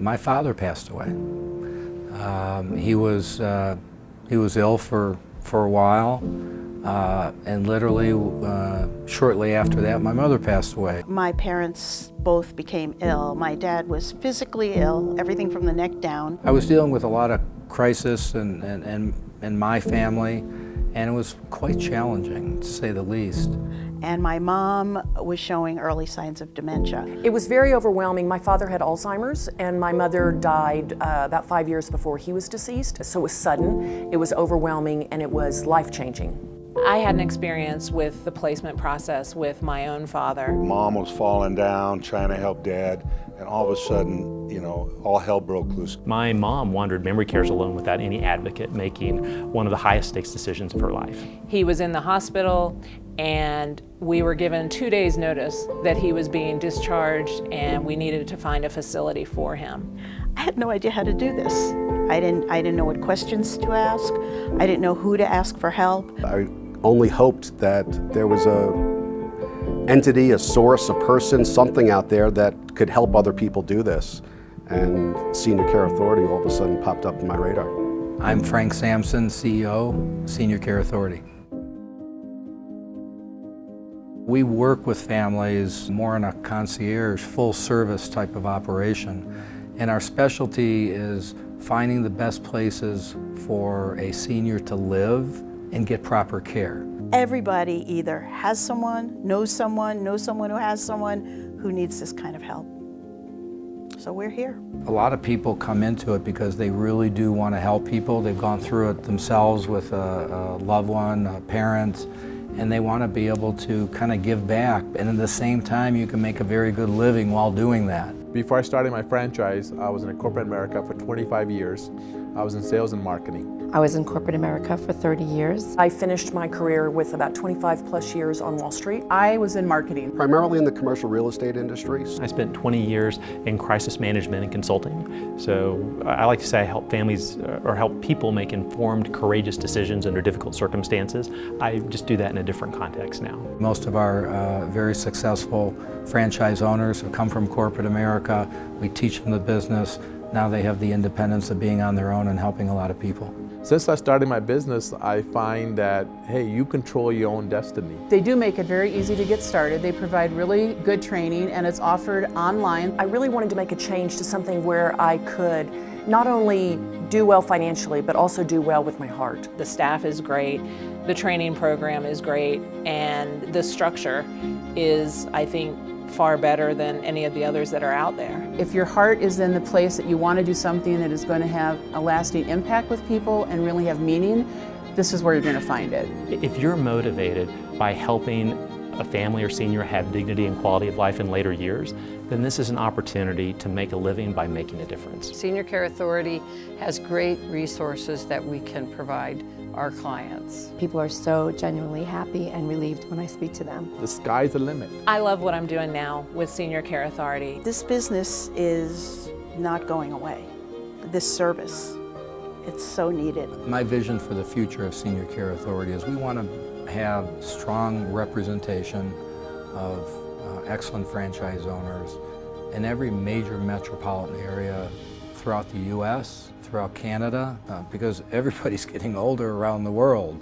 My father passed away. He was ill for a while, and literally shortly after that, my mother passed away. My parents both became ill. My dad was physically ill, everything from the neck down. I was dealing with a lot of crisis in my family, and it was quite challenging, to say the least. And my mom was showing early signs of dementia. It was very overwhelming. My father had Alzheimer's, and my mother died about 5 years before he was deceased. So it was sudden, it was overwhelming, and it was life-changing. I had an experience with the placement process with my own father. Mom was falling down, trying to help Dad, and all of a sudden, you know, all hell broke loose. My mom wandered memory cares alone without any advocate, making one of the highest stakes decisions of her life. He was in the hospital, and we were given 2 days notice that he was being discharged and we needed to find a facility for him. I had no idea how to do this. I didn't know what questions to ask. I didn't know who to ask for help. I only hoped that there was a entity, a source, a person, something out there that could help other people do this. And Senior Care Authority all of a sudden popped up in my radar. I'm Frank Sampson, CEO, Senior Care Authority. We work with families more in a concierge, full service type of operation. And our specialty is finding the best places for a senior to live and get proper care. Everybody either has someone who has someone who needs this kind of help. So we're here. A lot of people come into it because they really do want to help people. They've gone through it themselves with a loved one, a parent, and they want to be able to kind of give back. And at the same time, you can make a very good living while doing that. Before I started my franchise, I was in corporate America for 25 years. I was in sales and marketing. I was in corporate America for 30 years. I finished my career with about 25 plus years on Wall Street. I was in marketing. Primarily in the commercial real estate industry. I spent 20 years in crisis management and consulting. So I like to say I help families or help people make informed, courageous decisions under difficult circumstances. I just do that in a different context now. Most of our very successful franchise owners have come from corporate America. We teach them the business. Now they have the independence of being on their own and helping a lot of people. Since I started my business, I find that, hey, you control your own destiny. They do make it very easy to get started. They provide really good training, and it's offered online. I really wanted to make a change to something where I could not only do well financially, but also do well with my heart. The staff is great, the training program is great, and the structure is, I think, far better than any of the others that are out there. If your heart is in the place that you want to do something that is going to have a lasting impact with people and really have meaning, this is where you're going to find it. If you're motivated by helping a family or senior have dignity and quality of life in later years, then this is an opportunity to make a living by making a difference. Senior Care Authority has great resources that we can provide our clients. People are so genuinely happy and relieved when I speak to them. The sky's the limit. I love what I'm doing now with Senior Care Authority. This business is not going away. This service, it's so needed. My vision for the future of Senior Care Authority is we want to have strong representation of excellent franchise owners in every major metropolitan area throughout the U.S., throughout Canada, because everybody's getting older around the world.